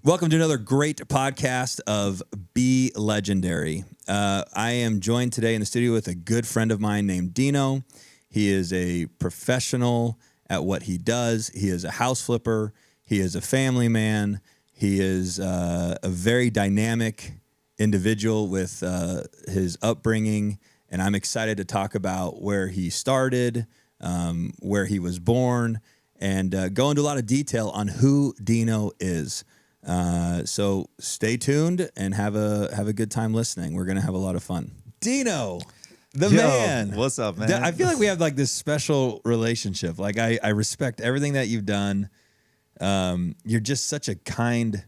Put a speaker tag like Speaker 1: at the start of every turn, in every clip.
Speaker 1: Welcome to another great podcast of Be Legendary. I am joined today in the studio with a good friend of mine named Dino. He is a professional at what he does. He is a house flipper. He is a family man. He is a very dynamic individual with his upbringing, and I'm excited to talk about where he started, where he was born, and go into a lot of detail on who Dino is. So stay tuned and have a good time listening. We're gonna have a lot of fun. Dino, the man.
Speaker 2: What's up, man?
Speaker 1: I feel like we have like this special relationship. Like I respect everything that you've done. You're just such a kind,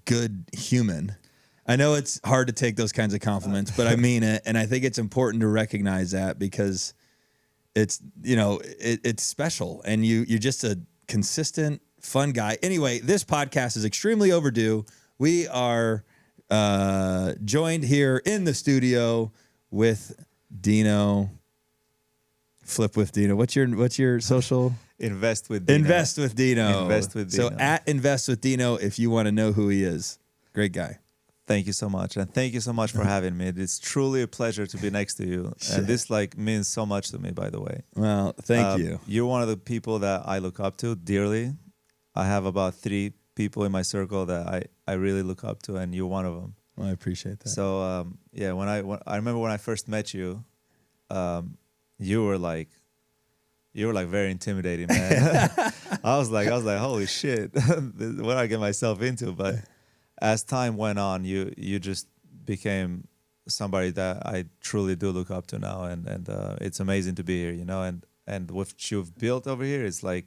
Speaker 1: good human. I know it's hard to take those kinds of compliments, but I mean it, and I think it's important to recognize that because it's it's special, and you're just a consistent, fun guy. Anyway, this podcast is extremely overdue. We are joined here in the studio with Dino. Flip with Dino. What's your social?
Speaker 2: Invest with Dino.
Speaker 1: Invest with Dino.
Speaker 2: Invest with Dino.
Speaker 1: So at Invest with Dino, if you want to know who he is. Great guy.
Speaker 2: Thank you so much, and thank you so much for having me. It's truly a pleasure to be next to you, and this means so much to me. By the way,
Speaker 1: well, thank you.
Speaker 2: You're one of the people that I look up to dearly. I have about 3 people in my circle that I really look up to, and you're one of them.
Speaker 1: Well, I appreciate that.
Speaker 2: So when I remember when I first met you, you were like very intimidating, man. I was like, holy shit, what did I get myself into? But as time went on, you just became somebody that I truly do look up to now, and it's amazing to be here, and what you've built over here is like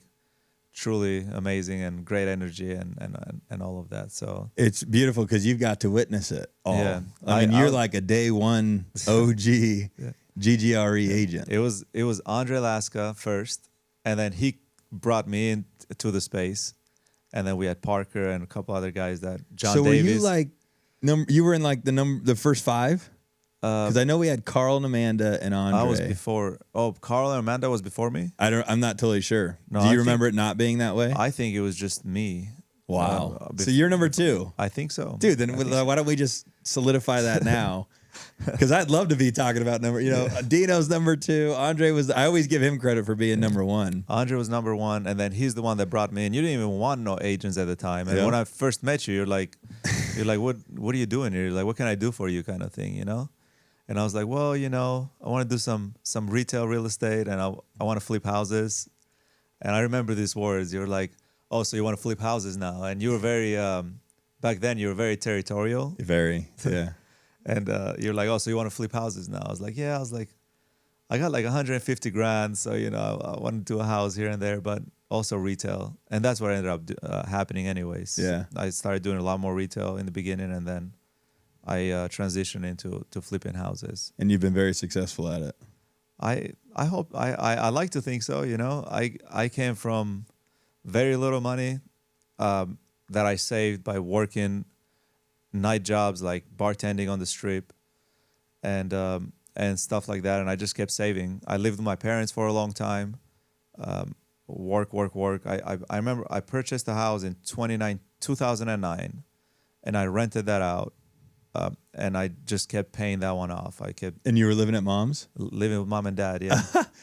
Speaker 2: truly amazing and great energy and all of that. So
Speaker 1: it's beautiful because you've got to witness it all.
Speaker 2: Yeah.
Speaker 1: I mean, you're like a day one OG
Speaker 2: yeah.
Speaker 1: GGRE agent.
Speaker 2: It was Andre Laska first, and then he brought me into the space, and then we had Parker and a couple other guys that John
Speaker 1: so
Speaker 2: Davis.
Speaker 1: Were you like you were in like the first 5? Because I know we had Carl and Amanda and Andre.
Speaker 2: I was before. Oh, Carl and Amanda was before me?
Speaker 1: I'm not totally sure.
Speaker 2: No,
Speaker 1: Do you remember it not being that way?
Speaker 2: I think it was just me.
Speaker 1: Wow. So you're number 2.
Speaker 2: I think so.
Speaker 1: Dude, then why don't we just solidify that now? Because I'd love to be talking about Dino's number 2. Andre I always give him credit for being number 1.
Speaker 2: Andre was number 1, and then he's the one that brought me in. You didn't even want no agents at the time. And when I first met you, you're like, what are you doing here? You're like, what can I do for you, kind of thing, And I was like, well, I want to do some retail real estate, and I want to flip houses. And I remember these words. You were like, oh, so you want to flip houses now? And you were very, back then, you were very territorial.
Speaker 1: Very, yeah.
Speaker 2: And you're like, oh, so you want to flip houses now? I was like, yeah. I was like, I got like 150 grand, so, I want to do a house here and there, but also retail. And that's what ended up happening anyways.
Speaker 1: Yeah.
Speaker 2: I started doing a lot more retail in the beginning, and then I transitioned into flipping houses.
Speaker 1: And you've been very successful at it.
Speaker 2: I hope I like to think so. I came from very little money that I saved by working night jobs like bartending on the strip and stuff like that. And I just kept saving. I lived with my parents for a long time. Work. I remember I purchased a house in 2009, and I rented that out. And I just kept paying that one off.
Speaker 1: And you were living at mom's?
Speaker 2: Living with mom and dad, yeah.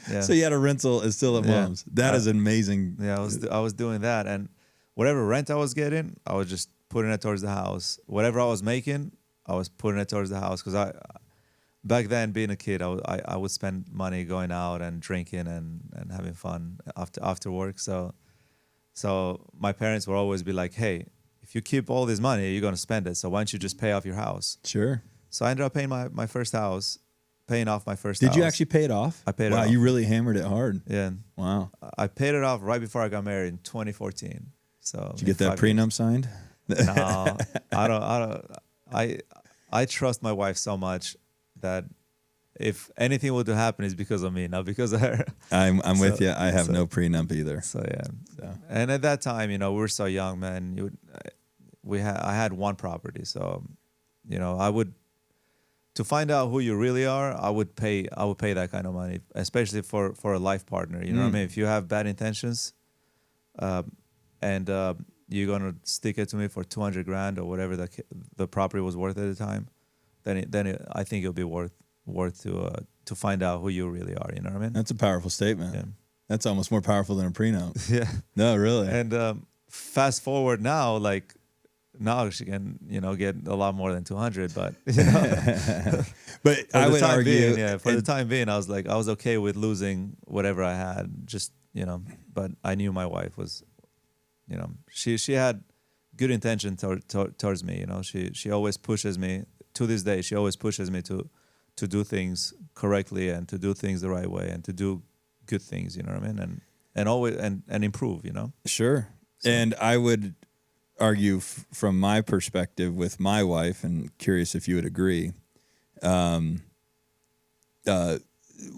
Speaker 2: Yeah.
Speaker 1: So you had a rental is still at mom's. That is amazing.
Speaker 2: Yeah, I was doing that, and whatever rent I was getting, I was just putting it towards the house. Whatever I was making, I was putting it towards the house, because back then, being a kid, I would spend money going out and drinking and having fun after work. So my parents would always be like, hey, if you keep all this money, you're going to spend it. So why don't you just pay off your house?
Speaker 1: Sure.
Speaker 2: So I ended up paying my first house, paying off my first
Speaker 1: house.
Speaker 2: house.
Speaker 1: Did you actually pay it off?
Speaker 2: I paid it off.
Speaker 1: Wow, you really hammered it hard.
Speaker 2: Yeah.
Speaker 1: Wow.
Speaker 2: I paid it off right before I got married in 2014. So
Speaker 1: did you get that prenup signed?
Speaker 2: No, I don't. I trust my wife so much that if anything were to happen, it's because of me, not because of her.
Speaker 1: I'm with you. I have no prenup either.
Speaker 2: So yeah. And at that time, we were so young, man. I had one property, so I would, to find out who you really are, I would pay that kind of money, especially for a life partner. You know what I mean? If you have bad intentions, and you're gonna stick it to me for 200 grand or whatever the property was worth at the time, then I think it'll be worth to find out who you really are. You know what I mean?
Speaker 1: That's a powerful statement.
Speaker 2: Yeah.
Speaker 1: That's almost more powerful than a prenup.
Speaker 2: Yeah.
Speaker 1: No, really.
Speaker 2: And fast forward now, like now she can, get a lot more than 200, but
Speaker 1: But I would argue,
Speaker 2: for the time being, I was okay with losing whatever I had, just, but I knew my wife was, she had good intention towards me. She always pushes me to this day. She always pushes me to do things correctly and to do things the right way and to do good things. You know what I mean? And always and improve.
Speaker 1: Sure. So. And I would argue from my perspective with my wife, and curious if you would agree,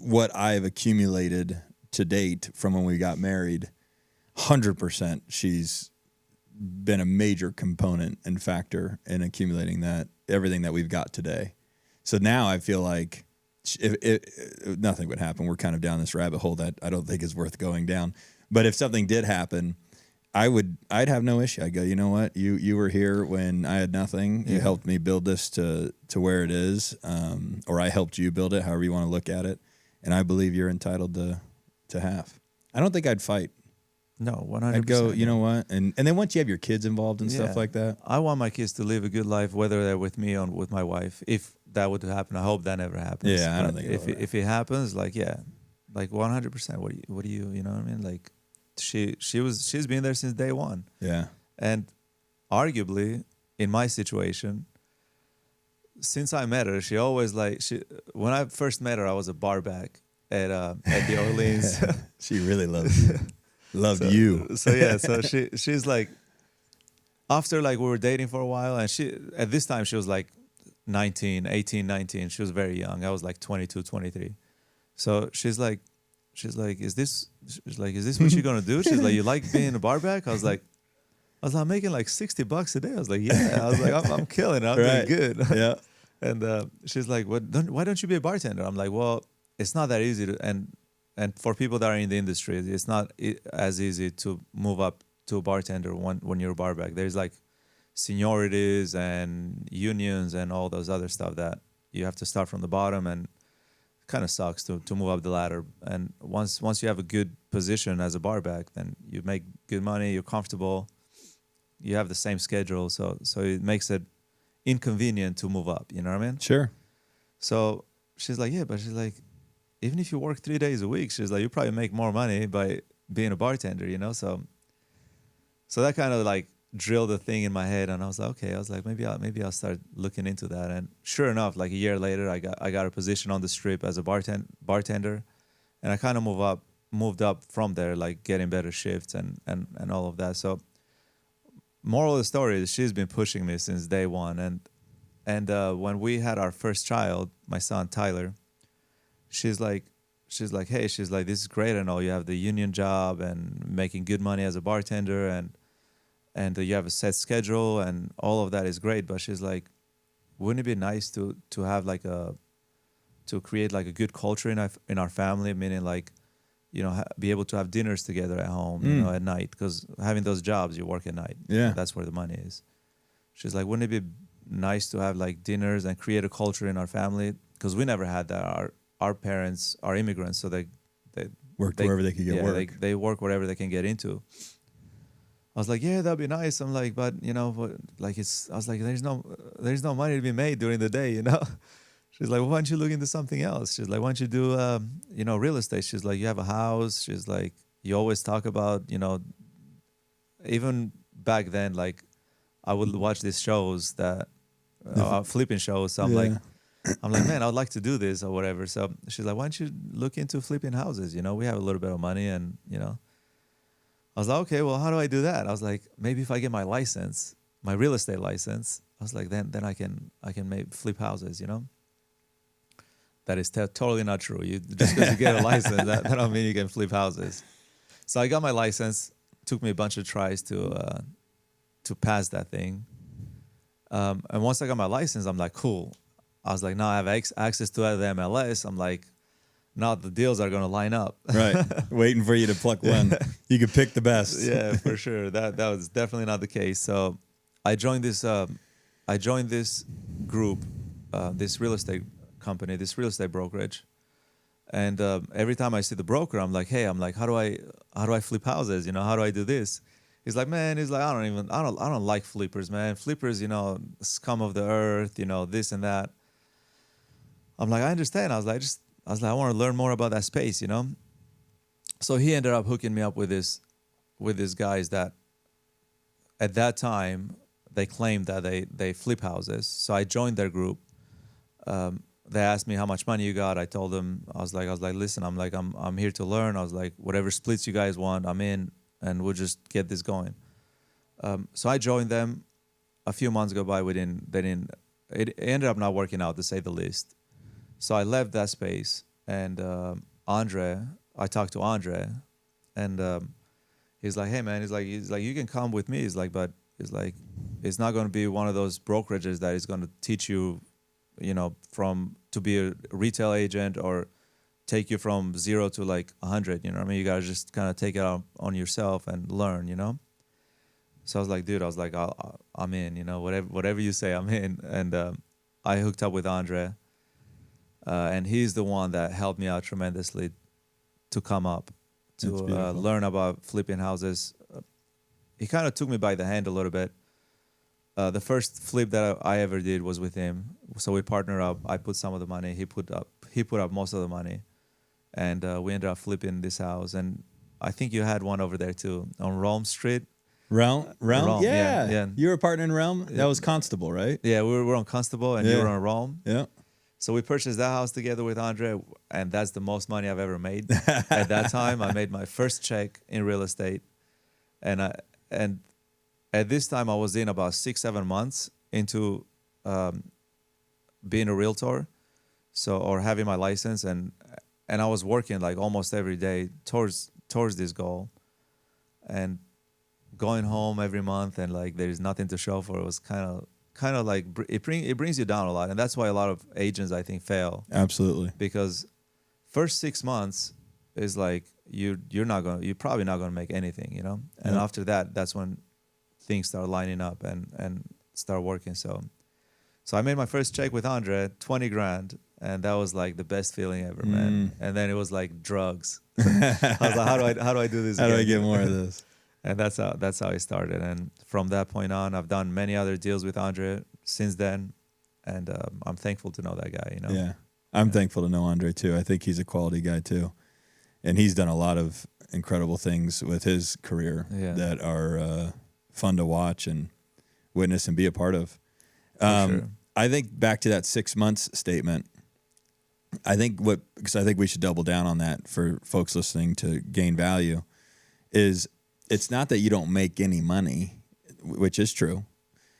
Speaker 1: what I've accumulated to date from when we got married, 100%, she's been a major component and factor in accumulating everything that we've got today. So now I feel like if nothing would happen, we're kind of down this rabbit hole that I don't think is worth going down. But if something did happen, I'd have no issue. I'd go, you know what? You were here when I had nothing. You helped me build this to where it is, or I helped you build it, however you want to look at it. And I believe you're entitled to half. I don't think I'd fight.
Speaker 2: No, 100%.
Speaker 1: I'd go, you know what? And then once you have your kids involved and stuff like that.
Speaker 2: I want my kids to live a good life, whether they're with me or with my wife. If that would happen, I hope that never happens.
Speaker 1: Yeah, I don't think
Speaker 2: if it happens, like 100%. What do you know what I mean? Like she's been there since day one.
Speaker 1: Yeah.
Speaker 2: And arguably, in my situation, since I met her, she always when I first met her, I was a barback at the Orleans.
Speaker 1: She really loves you. Loved you.
Speaker 2: So she's like, after we were dating for a while, and at this time she was like 18, 19. She was very young. I was like 22, 23. So she's like, is this what you're gonna do? She's like, you like being a barback? I was like, I'm making like $60 a day. I was like, yeah. I was like, I'm killing it. I'm doing good.
Speaker 1: Yeah.
Speaker 2: And she's like, why don't you be a bartender? I'm like, well, it's not that easy and for people that are in the industry, it's not as easy to move up to a bartender when you're a barback. There's like seniorities and unions and all those other stuff that you have to start from the bottom, and it kind of sucks to move up the ladder. And once you have a good position as a barback, then you make good money, you're comfortable, you have the same schedule, so it makes it inconvenient to move up. You know what I mean?
Speaker 1: Sure.
Speaker 2: So she's like, yeah, but she's like, even if you work 3 days a week, she's like, you probably make more money by being a bartender, So that kind of like drilled a thing in my head, and I was like, okay. I was like, maybe I'll start looking into that. And sure enough, like a year later, I got a position on the strip as a bartender, and I kind of moved up from there, like getting better shifts and all of that. So moral of the story is she's been pushing me since day one, and when we had our first child, my son Tyler. She's like, hey, this is great and all. You have the union job and making good money as a bartender, and you have a set schedule, and all of that is great. But she's like, wouldn't it be nice to have to create like a good culture in our family, meaning like, be able to have dinners together at home, at night, because having those jobs, you work at night.
Speaker 1: Yeah,
Speaker 2: that's where the money is. She's like, wouldn't it be nice to have like dinners and create a culture in our family? Because we never had that. Our parents are immigrants, so they
Speaker 1: worked wherever they could get work.
Speaker 2: They work wherever they can get into. I was like, yeah, that'd be nice. I'm like, but I was like, there's no money to be made during the day, She's like, well, why don't you look into something else? She's like, why don't you do real estate? She's like, you have a house. She's like, you always talk about, even back then, like I would watch these shows that flipping shows. So I'm like, man, I would like to do this or whatever. So she's like, why don't you look into flipping houses? We have a little bit of money, and I was like, okay, well, how do I do that? I was like, maybe if I get my license, my real estate license, I was like, then I can maybe flip houses, That is totally not true. Just because you get a license, that don't mean you can flip houses. So I got my license. Took me a bunch of tries to pass that thing. And once I got my license, I'm like, cool. I was like, now I have access to the MLS. I'm like, not the deals are going to line up.
Speaker 1: Right. Waiting for you to pluck one. You could pick the best.
Speaker 2: Yeah, for sure. That was definitely not the case. So I joined this group, this real estate company, this real estate brokerage. And every time I see the broker, I'm like, hey, how do I flip houses? You know, how do I do this? He's like, man, I don't like flippers, man. Flippers, you know, scum of the earth, you know, this and that. I'm like, I understand. I was like, I want to learn more about that space, you know? So he ended up hooking me up with these guys that at that time they claimed that they flip houses. So I joined their group. They asked me how much money you got. I told them, I was like, listen, I'm here to learn. I was like, whatever splits you guys want, I'm in, and we'll just get this going. So I joined them. A few months go by, it ended up not working out, to say the least. So I left that space, and I talked to Andre, and he's like, hey man, he's like, you can come with me. He's like, but it's not going to be one of those brokerages that is going to teach you, you know, to be a retail agent or take you from 0 to like 100. You know what I mean? You got to just kind of take it out on yourself and learn, you know? So I was like, dude, I'm in, you know, whatever you say, I'm in. And I hooked up with Andre, and he's the one that helped me out tremendously to come up, to learn about flipping houses. He kind of took me by the hand a little bit. The first flip that I ever did was with him. So we partnered up. I put some of the money. He put up most of the money, and we ended up flipping this house. And I think you had one over there too, on Rome Street.
Speaker 1: Realm?
Speaker 2: Yeah.
Speaker 1: You were a partner in Realm? That was Constable, right?
Speaker 2: Yeah, we were on Constable, and you were on Rome.
Speaker 1: Yeah.
Speaker 2: So we purchased that house together with Andre, and that's the most money I've ever made. At that time, I made my first check in real estate, and at this time I was in about 6-7 months into being a realtor, or having my license, and I was working like almost every day towards this goal, and going home every month, and like there's nothing to show for it was kind of like it brings you down a lot, and that's why a lot of agents, I think, fail.
Speaker 1: Absolutely.
Speaker 2: Because first 6 months is like you're probably not gonna make anything, you know. And after that, that's when things start lining up and start working. So I made my first check with Andre, 20 grand, and that was like the best feeling ever, man. And then it was like drugs. I was like, how do I do this?
Speaker 1: How do I get more of this?
Speaker 2: And that's how it started. And from that point on, I've done many other deals with Andre since then, and I'm thankful to know that guy. You know.
Speaker 1: Yeah, I'm thankful to know Andre too. I think he's a quality guy too, and he's done a lot of incredible things with his career that are fun to watch and witness and be a part of.
Speaker 2: Sure.
Speaker 1: I think back to that 6 months statement. Because I think we should double down on that for folks listening to gain value, is it's not that you don't make any money, which is true.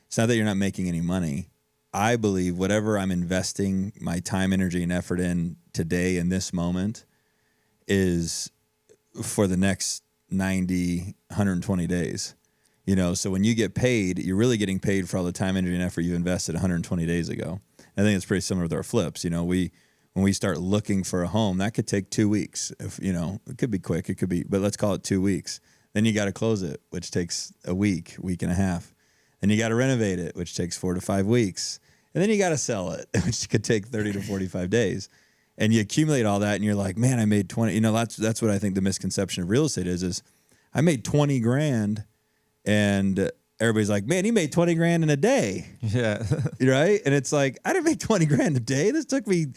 Speaker 1: It's not that you're not making any money. I believe whatever I'm investing my time, energy, and effort in today in this moment is for the next 90, 120 days. You know, so when you get paid, you're really getting paid for all the time, energy, and effort you invested 120 days ago. I think it's pretty similar with our flips. You know, when we start looking for a home, that could take 2 weeks. If you know, it could be quick, but let's call it 2 weeks. Then you got to close it, which takes a week and a half. Then you got to renovate it, which takes 4 to 5 weeks. And then you got to sell it, which could take 30 to 45 days. And you accumulate all that, and you're like, man, I made 20. You know, that's what I think the misconception of real estate is I made 20 grand, and everybody's like, man, he made 20 grand in a day.
Speaker 2: Yeah.
Speaker 1: Right? And it's like, I didn't make 20 grand a day. This took me,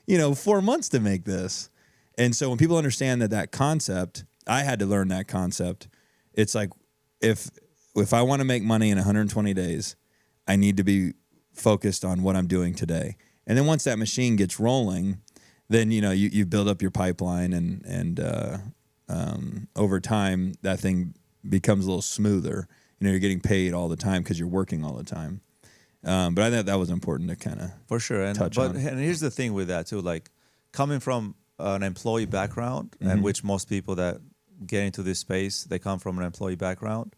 Speaker 1: 4 months to make this. And so when people understand that concept, I had to learn that concept. It's like, if I want to make money in 120 days, I need to be focused on what I'm doing today. And then once that machine gets rolling, then, you build up your pipeline, and over time, that thing becomes a little smoother. You're getting paid all the time because you're working all the time. But I thought that was important to kind of
Speaker 2: for sure.
Speaker 1: touch on.
Speaker 2: And here's the thing with that too, like coming from an employee background, and which most people that get into this space, they come from an employee background.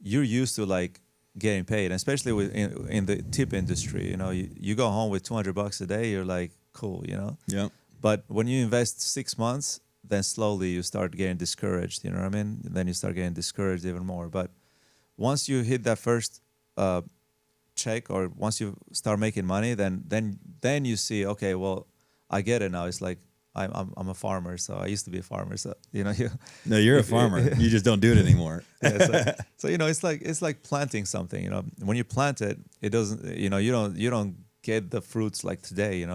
Speaker 2: You're used to like getting paid, especially in the tip industry. You go home with $200 a day, you're like, cool,
Speaker 1: Yeah.
Speaker 2: But when you invest 6 months, then slowly you start getting discouraged. You know what I mean? Then you start getting discouraged even more. But once you hit that first check, or once you start making money, then you see, okay, well, I get it now. It's like I'm a farmer, so I used to be a farmer. So
Speaker 1: No, you're a farmer. You just don't do it anymore.
Speaker 2: Yeah, so it's like planting something. When you plant it, it doesn't. You don't get the fruits like today.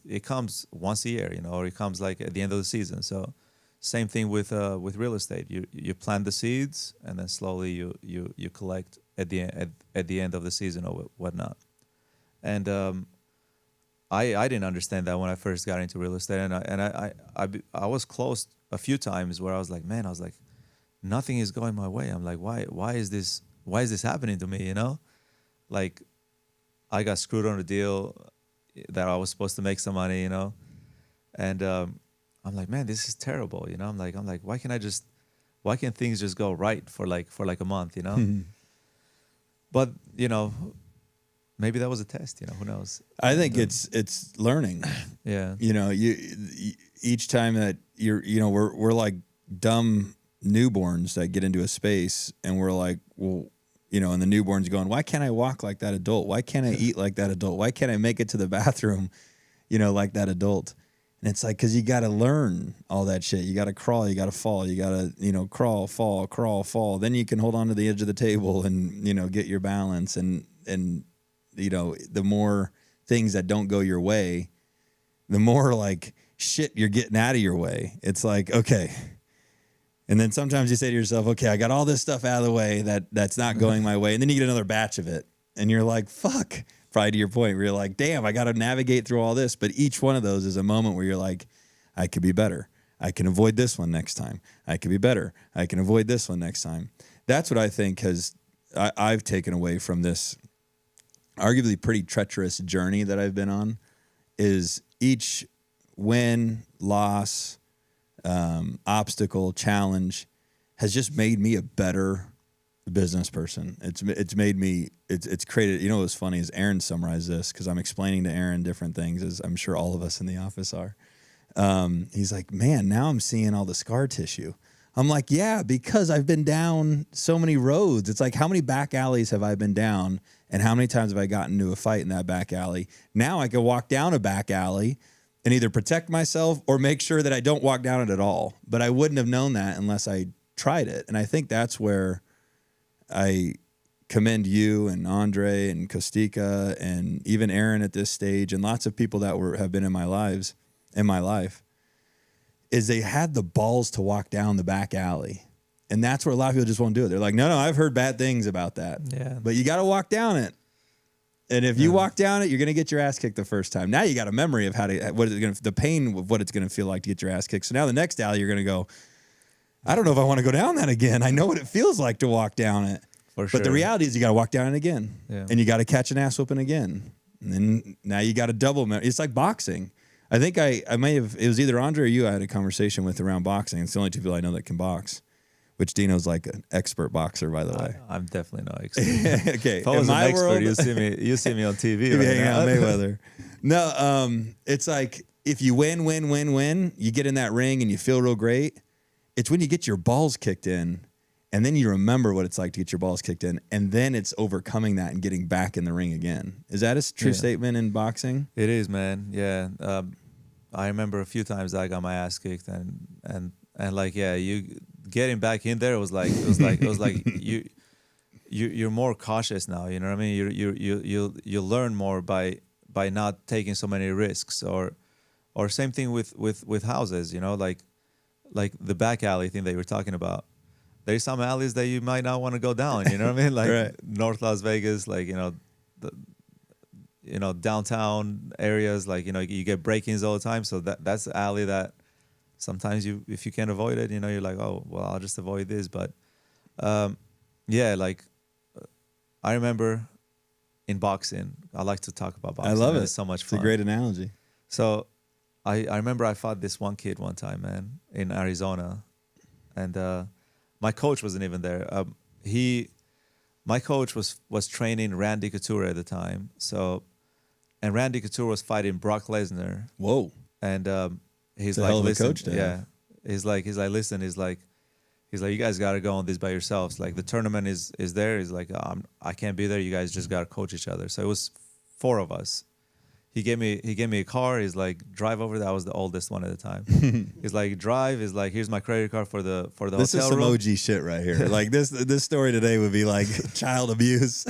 Speaker 2: It comes once a year. Or it comes like at the end of the season. So same thing with real estate. You plant the seeds, and then slowly you collect at the end of the season or whatnot. And I didn't understand that when I first got into real estate, and I was close a few times where I was like, man, nothing is going my way. I'm like, why is this happening to me? Like I got screwed on a deal that I was supposed to make some money, and I'm like, man, this is terrible. I'm like, why can't things just go right for like a month, But maybe that was a test, who knows?
Speaker 1: I think it's learning.
Speaker 2: Yeah.
Speaker 1: You each time that we're like dumb newborns that get into a space, and we're like, well, and the newborn's going, why can't I walk like that adult? Why can't I eat like that adult? Why can't I make it to the bathroom, like that adult? And it's like, because you got to learn all that shit. You got to crawl, you got to fall, you got to, crawl, fall. Then you can hold on to the edge of the table and, get your balance. And the more things that don't go your way, the more like shit you're getting out of your way. It's like, okay. And then sometimes you say to yourself, okay, I got all this stuff out of the way that's not going my way. And then you get another batch of it. And you're like, fuck. Probably to your point where you're like, damn, I got to navigate through all this. But each one of those is a moment where you're like, I could be better. I can avoid this one next time. I could be better. I can avoid this one next time. That's what I think I've taken away from this arguably pretty treacherous journey that I've been on, is each win, loss, obstacle, challenge has just made me a better business person. It's made me, it's created, what was funny is Aaron summarized this, because I'm explaining to Aaron different things, as I'm sure all of us in the office are. He's like, man, now I'm seeing all the scar tissue. I'm like, yeah, because I've been down so many roads. It's like, how many back alleys have I been down, and how many times have I gotten into a fight in that back alley? Now I can walk down a back alley and either protect myself or make sure that I don't walk down it at all. But I wouldn't have known that unless I tried it. And I think that's where I commend you and Andre and Kostika and even Aaron at this stage, and lots of people that have been in my life, is they had the balls to walk down the back alley. And that's where a lot of people just won't do it. They're like, no, I've heard bad things about that.
Speaker 2: Yeah.
Speaker 1: But you got to walk down it. And if you walk down it, you're going to get your ass kicked the first time. Now you got a memory of the pain of what it's going to feel like to get your ass kicked. So now the next alley, you're going to go, I don't know if I want to go down that again. I know what it feels like to walk down it.
Speaker 2: For sure.
Speaker 1: But the reality is you got to walk down it again.
Speaker 2: Yeah.
Speaker 1: And you got to catch an ass whooping again. And then now you got to double. It's like boxing. I think I may have, it was either Andre or you I had a conversation with around boxing. It's the only two people I know that can box, which Dino's like an expert boxer, by the way.
Speaker 2: I'm definitely not expert.
Speaker 1: Okay.
Speaker 2: If I was
Speaker 1: in
Speaker 2: an
Speaker 1: my
Speaker 2: expert,
Speaker 1: world,
Speaker 2: you see me on TV.
Speaker 1: you'd be
Speaker 2: Right
Speaker 1: hanging
Speaker 2: now.
Speaker 1: out with Mayweather. No, it's like if you win, you get in that ring and you feel real great. It's when you get your balls kicked in, and then you remember what it's like to get your balls kicked in, and then it's overcoming that and getting back in the ring again. Is that a true statement in boxing?
Speaker 2: It is, man. Yeah. I remember a few times I got my ass kicked, and like, yeah, you getting back in there, it was like you're more cautious now. You know what I mean? You learn more by not taking so many risks, or same thing with houses. Like the back alley thing that you were talking about. There's some alleys that you might not want to go down. You know what I mean? Like
Speaker 1: right.
Speaker 2: North Las Vegas, like downtown areas, like you get break-ins all the time. So that's the alley that sometimes if you can't avoid it, you're like, oh well, I'll just avoid this. But like I remember in boxing, I like to talk about boxing.
Speaker 1: I love it.
Speaker 2: It's so much fun.
Speaker 1: It's a great analogy.
Speaker 2: So I remember I fought this one kid one time, man, in Arizona, and my coach wasn't even there. My coach was training Randy Couture at the time. So, and Randy Couture was fighting Brock Lesnar.
Speaker 1: Whoa.
Speaker 2: and he's
Speaker 1: It's a
Speaker 2: like,
Speaker 1: hell of a
Speaker 2: listen,
Speaker 1: coach to
Speaker 2: yeah,
Speaker 1: have.
Speaker 2: listen, he's like, you guys got to go on this by yourselves. Like the tournament is there. He's like, I can't be there. You guys just got to coach each other. So it was 4 of us. He gave me a car. He's like, drive over there. I was the oldest one at the time. He's like, drive. He's like, here's my credit card for the
Speaker 1: This is
Speaker 2: hotel
Speaker 1: some
Speaker 2: room.
Speaker 1: OG shit right here. Like this story today would be like child abuse.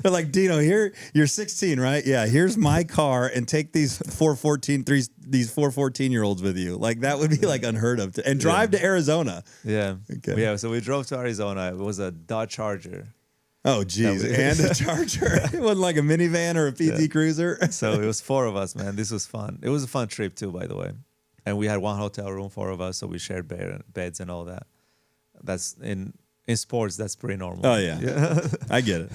Speaker 1: They're like, Dino, here you're 16, right? Yeah, here's my car, and take these 14-year-olds with you. Like that would be like unheard of. And drive to Arizona.
Speaker 2: Yeah.
Speaker 1: Okay.
Speaker 2: Yeah. So we drove to Arizona. It was a Dodge Charger.
Speaker 1: Oh, geez. And a Charger. It wasn't like a minivan or a PT Cruiser.
Speaker 2: So it was 4 of us, man. This was fun. It was a fun trip too, by the way. And we had one hotel room, 4 of us, so we shared beds and all that. That's in sports. That's pretty normal.
Speaker 1: Oh yeah. I get it.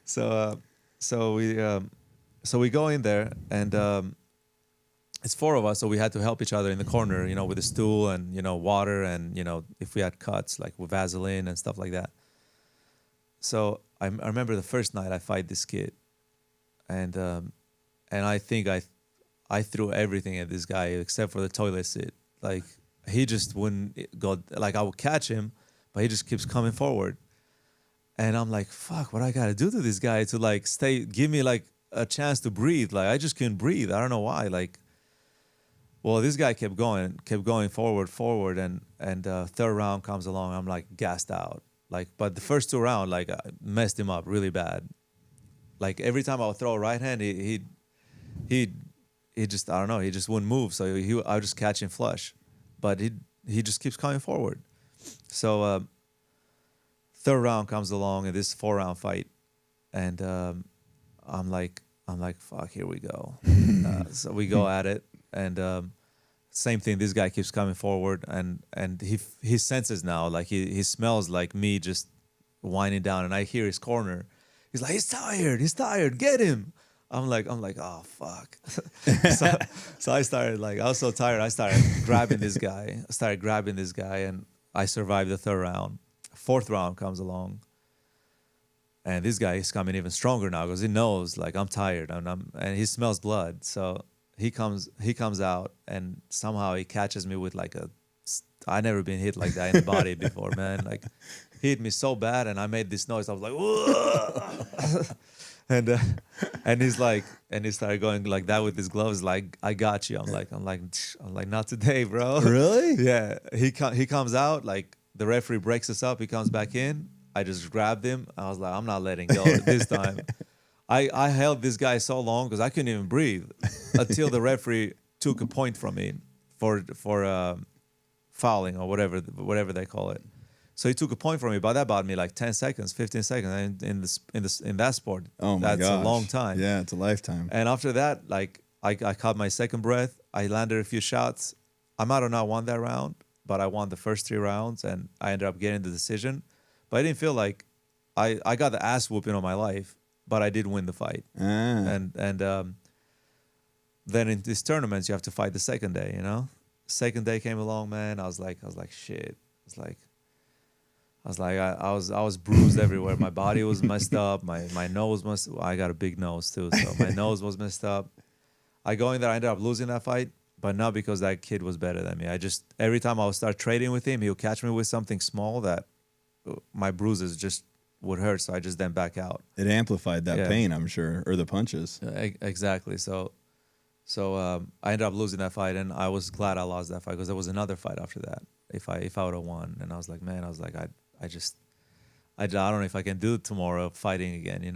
Speaker 2: So we go in there, and it's 4 of us, so we had to help each other in the corner, with a stool and water, and if we had cuts, like with Vaseline and stuff like that. So I remember the first night I fight this kid, and I think I threw everything at this guy except for the toilet seat. Like he just wouldn't go. Like I would catch him, but he just keeps coming forward, and I'm like, fuck, what I gotta do to this guy to like give me like a chance to breathe. Like I just couldn't breathe. I don't know why. Like, well, this guy kept going forward, and third round comes along. I'm like gassed out. Like, but the first 2 rounds, like, I messed him up really bad. Like every time I would throw a right hand, he just, I don't know, he just wouldn't move. So I would just catch him flush, but he just keeps coming forward. So third round comes along, and this 4-round fight, and I'm like, fuck, here we go. So we go at it, and same thing. This guy keeps coming forward, and he senses now, like he smells like me just winding down, and I hear his corner. He's like, he's tired, get him. I'm like, oh fuck. so I started, like, I was so tired. I started grabbing this guy. And I survived the 3rd round. 4th round comes along, and this guy is coming even stronger now because he knows, like, I'm tired, and he smells blood. So he comes out, and somehow he catches me with like I never been hit like that in the body before, man. Like he hit me so bad, and I made this noise. I was like, whoa. and he's like, and he started going like that with his gloves. Like, I got you. I'm like, not today, bro.
Speaker 1: Really?
Speaker 2: Yeah. He comes out, like the referee breaks us up. He comes back in. I just grabbed him. I was like, I'm not letting go this time. I held this guy so long because I couldn't even breathe until the referee took a point from me for fouling or whatever they call it. So he took a point from me, but that bought me like 10 seconds, 15 seconds. And in that sport,
Speaker 1: oh my
Speaker 2: that's
Speaker 1: gosh.
Speaker 2: a long time.
Speaker 1: Yeah, it's a lifetime.
Speaker 2: And after that, like I caught my second breath. I landed a few shots. I might have not won that round, but I won the first 3 rounds, and I ended up getting the decision. But I didn't feel like I got the ass whooping of my life. But I did win the fight, and then in these tournaments you have to fight the second day. Second day came along, man. I was like, shit. I was bruised everywhere. My body was messed up. My nose I got a big nose too, so my nose was messed up. I go in there. I ended up losing that fight, but not because that kid was better than me. Every time I would start trading with him, he would catch me with something small that my bruises just would hurt, so I just then back out.
Speaker 1: It amplified that pain, I'm sure, or the punches.
Speaker 2: Exactly. So I ended up losing that fight, and I was glad I lost that fight because there was another fight after that. If I would have won, and I was like, man, I don't know if I can do it tomorrow fighting again,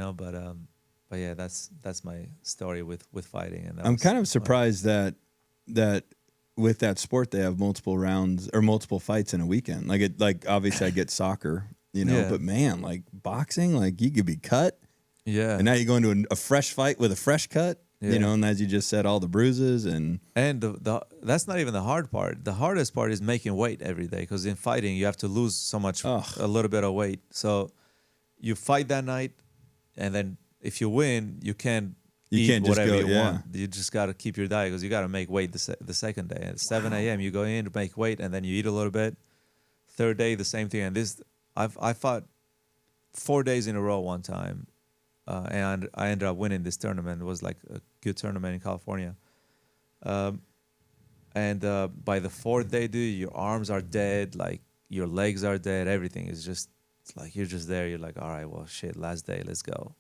Speaker 2: But yeah, that's my story with fighting. And
Speaker 1: I'm kind of surprised that with that sport they have multiple rounds or multiple fights in a weekend. Like obviously I get soccer. But man, like boxing, like you could be cut.
Speaker 2: Yeah.
Speaker 1: And now you go into a fresh fight with a fresh cut, and as you just said, all the bruises and
Speaker 2: that's not even the hard part. The hardest part is making weight every day, because in fighting you have to lose so much, a little bit of weight. So you fight that night, and then if you win, you can't eat whatever you want. You just got to keep your diet because you got to make weight the second day. At 7 a.m. you go in to make weight, and then you eat a little bit. Third day, the same thing. And I fought 4 days in a row one time, and I ended up winning this tournament. It was like a good tournament in California. And by the fourth day, dude, your arms are dead, like your legs are dead, everything is just, it's like you're just there. You're like, all right, well, shit, last day, let's go.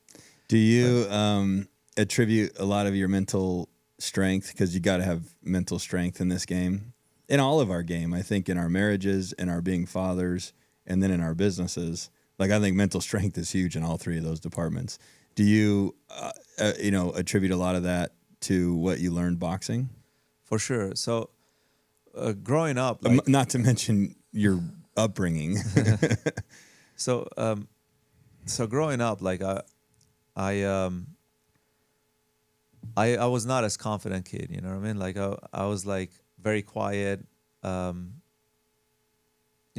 Speaker 1: Do you attribute a lot of your mental strength, because you got to have mental strength in this game, in all of our game, I think, in our marriages, in our being fathers, and then in our businesses? Like, I think mental strength is huge in all three of those departments. Do you, attribute a lot of that to what you learned boxing?
Speaker 2: For sure. So growing up, like,
Speaker 1: Not to mention your upbringing.
Speaker 2: so so growing up, like I was not as confident kid, you know what I mean? Like I was like very quiet. You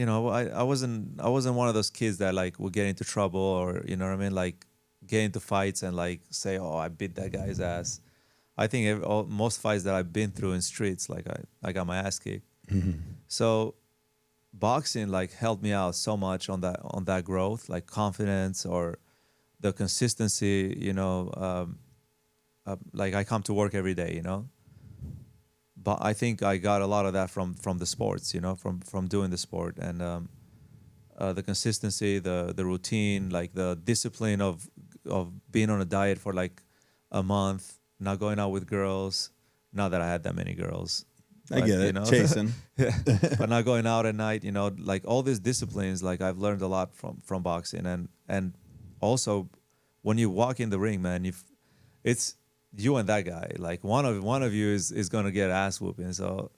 Speaker 2: know, I wasn't one of those kids that like would get into trouble, or you know what I mean, like get into fights and like say, oh, I beat that guy's ass. I think most fights that I've been through in streets, like I got my ass kicked. So boxing like helped me out so much on that growth, like confidence or the consistency, you know. Like I come to work every day, you know. But I think I got a lot of that from the sports, you know, from doing the sport, and the consistency, the routine, like the discipline of being on a diet for like a month, not going out with girls. Not that I had that many girls.
Speaker 1: I get it,
Speaker 2: you know?
Speaker 1: chasing.
Speaker 2: Yeah. But not going out at night, you know, like all these disciplines, like I've learned a lot from boxing, and also when you walk in the ring, man, it's you and that guy. Like one of you is gonna get ass whooping. So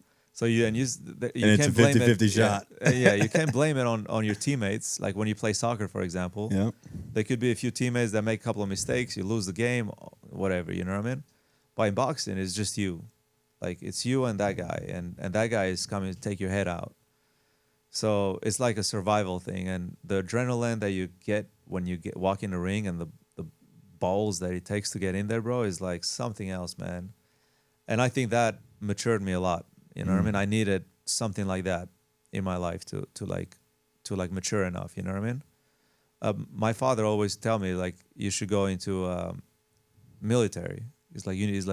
Speaker 2: you
Speaker 1: And
Speaker 2: can't
Speaker 1: it's a
Speaker 2: blame
Speaker 1: 50-50 shot.
Speaker 2: Yeah, you can't blame it on your teammates. Like when you play soccer, for example,
Speaker 1: Yeah.
Speaker 2: there could be a few teammates that make a couple of mistakes, you lose the game, whatever, you know what I mean? But in boxing, it's just you. Like it's you and that guy, and that guy is coming to take your head out. So it's like a survival thing, and the adrenaline that you get when you walk in the ring, and the balls that it takes to get in there, bro, is like something else, man. And I think that matured me a lot. You know what I mean? I needed something like that in my life to mature enough. You know what I mean? My father always tell me like you should go into military. He's like you need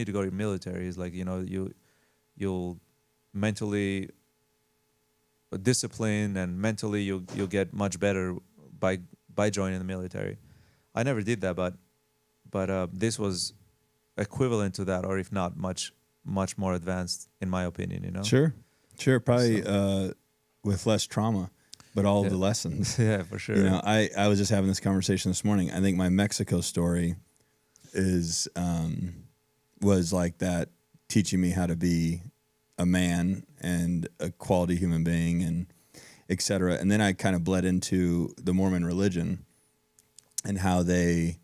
Speaker 2: to go to military. He's like, you know, you'll mentally discipline, and mentally you'll get much better by joining the military. I never did that, but this was equivalent to that, or if not much more advanced, in my opinion. You know.
Speaker 1: Sure, probably with less trauma, but all of the lessons.
Speaker 2: Yeah, for sure.
Speaker 1: You know, I was just having this conversation this morning. I think my Mexico story was like that, teaching me how to be a man and a quality human being, and et cetera. And then I kind of bled into the Mormon religion, and how they,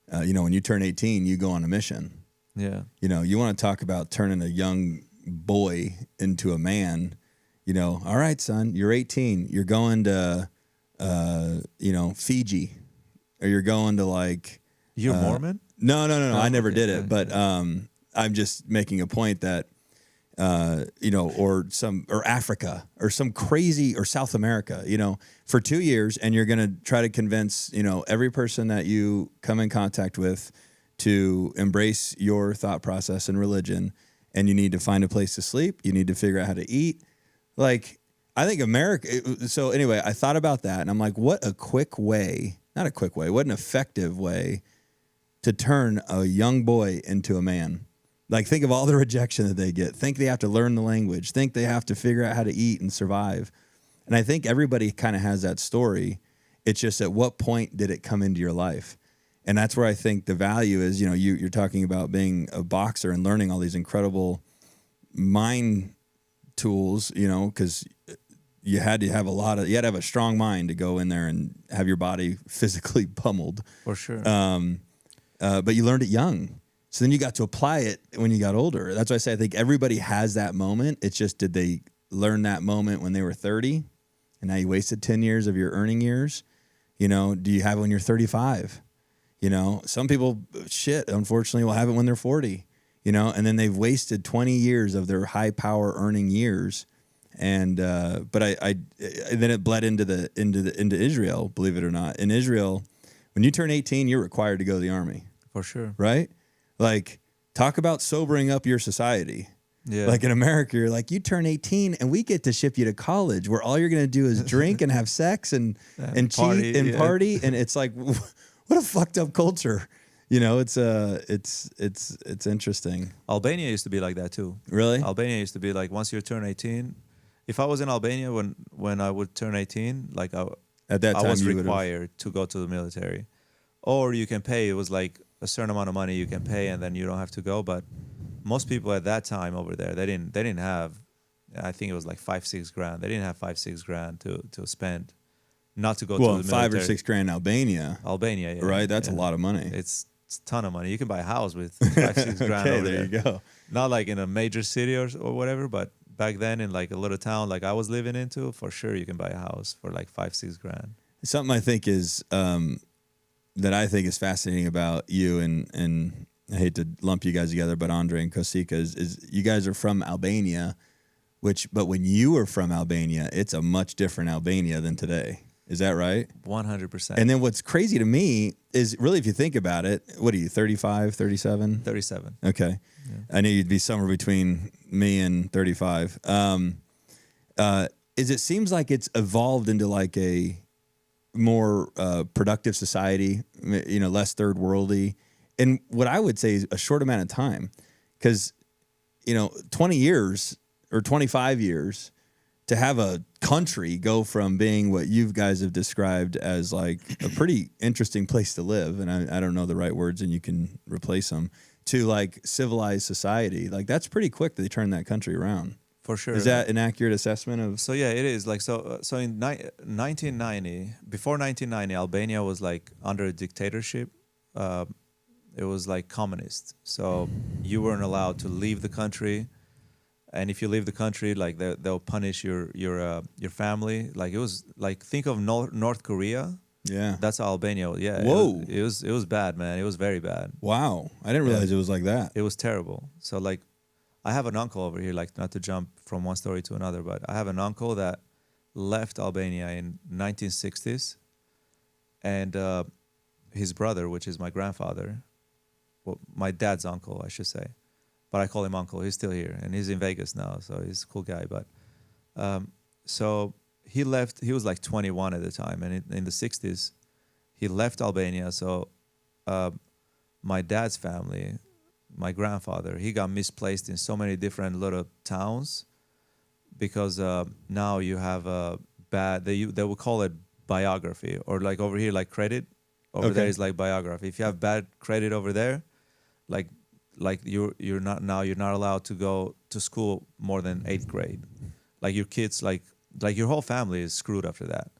Speaker 1: when you turn 18, you go on a mission.
Speaker 2: Yeah.
Speaker 1: You know, you want to talk about turning a young boy into a man. You know, all right, son, you're 18. You're going to, Fiji, or you're going to like.
Speaker 2: You're Mormon?
Speaker 1: No.
Speaker 2: Oh,
Speaker 1: I never
Speaker 2: okay.
Speaker 1: did it, but I'm just making a point that, or Africa, or some crazy, or South America, for 2 years, and you're going to try to convince, every person that you come in contact with to embrace your thought process and religion, and you need to find a place to sleep. You need to figure out how to eat. Like, I think America. So anyway, I thought about that, and I'm like, what an effective way to turn a young boy into a man. Like, think of all the rejection that they get. Think they have to learn the language. Think they have to figure out how to eat and survive. And I think everybody kind of has that story. It's just, at what point did it come into your life? And that's where I think the value is. You're talking about being a boxer and learning all these incredible mind tools, because you had to have a strong mind to go in there and have your body physically pummeled.
Speaker 2: For sure.
Speaker 1: But you learned it young. So then you got to apply it when you got older. That's why I say I think everybody has that moment. It's just, did they learn that moment when they were 30? And now you wasted 10 years of your earning years? Do you have it when you're 35? Some people, unfortunately, will have it when they're 40. And then they've wasted 20 years of their high power earning years. And but then it bled into Israel, believe it or not. In Israel, when you turn 18, you're required to go to the army.
Speaker 2: For sure.
Speaker 1: Right? Like, talk about sobering up your society.
Speaker 2: Yeah.
Speaker 1: Like in America, you're like, you turn 18 and we get to ship you to college where all you're going to do is drink and have sex and
Speaker 2: party,
Speaker 1: cheat and party. And it's like, what a fucked up culture. You know, it's interesting.
Speaker 2: Albania used to be like that too.
Speaker 1: Really?
Speaker 2: Albania used to be like, once you turn 18, if I was in Albania when I would turn 18, like
Speaker 1: At that time,
Speaker 2: I was required to go to the military. Or you can pay. It was like a certain amount of money you can pay, and then you don't have to go. But most people at that time over there, they didn't have. I think it was like $5-6 grand. They didn't have $5-6 grand to spend, not to go to the military.
Speaker 1: 5 or 6 grand Albania.
Speaker 2: Albania, yeah,
Speaker 1: Right, that's a lot of money.
Speaker 2: It's a ton of money. You can buy a house with 5-6 grand.
Speaker 1: Okay,
Speaker 2: over
Speaker 1: there you go.
Speaker 2: Not like in a major city or whatever, but back then in like a little town like I was living into, for sure you can buy a house for like 5-6 grand.
Speaker 1: Something I think is that I think is fascinating about you and I hate to lump you guys together, but Andre and Kosika is you guys are from Albania, but when you were from Albania, it's a much different Albania than today. Is that right?
Speaker 2: 100%.
Speaker 1: And then what's crazy to me is really, if you think about it, what are you, 35, 37?
Speaker 2: 37.
Speaker 1: Okay. Yeah. I knew you'd be somewhere between me and 35. It seems like it's evolved into like a more productive society, you know, less third worldy. And what I would say is a short amount of time, because, you know, 20 years or 25 years to have a country go from being what you guys have described as like a pretty interesting place to live, and I don't know the right words and you can replace them, to like civilized society, like that's pretty quick that they turn that country around.
Speaker 2: For sure.
Speaker 1: Is that an accurate assessment of?
Speaker 2: So yeah, it is. Like so in 1990, before 1990, Albania was like under a dictatorship. It was like communist. So you weren't allowed to leave the country, and if you leave the country, like they'll punish your family. Like it was like, think of North Korea.
Speaker 1: Yeah,
Speaker 2: that's how Albania was. Yeah.
Speaker 1: Whoa.
Speaker 2: It was bad, man. It was very bad.
Speaker 1: Wow, I didn't realize it was like that.
Speaker 2: It was terrible. So like, I have an uncle over here, like not to jump from one story to another, but I have an uncle that left Albania in 1960s, and his brother, which is my grandfather, well, my dad's uncle, I should say, but I call him uncle. He's still here, and he's in Vegas now, so he's a cool guy. But so he left. He was like 21 at the time, and in the 60s, he left Albania. So my dad's family, my grandfather, he got misplaced in so many different little towns because now you have a bad, they would call it biography, or like over here, like credit. Over there is like biography. If you have bad credit over there, like you're not allowed to go to school more than 8th grade. Like your kids, like your whole family is screwed after that,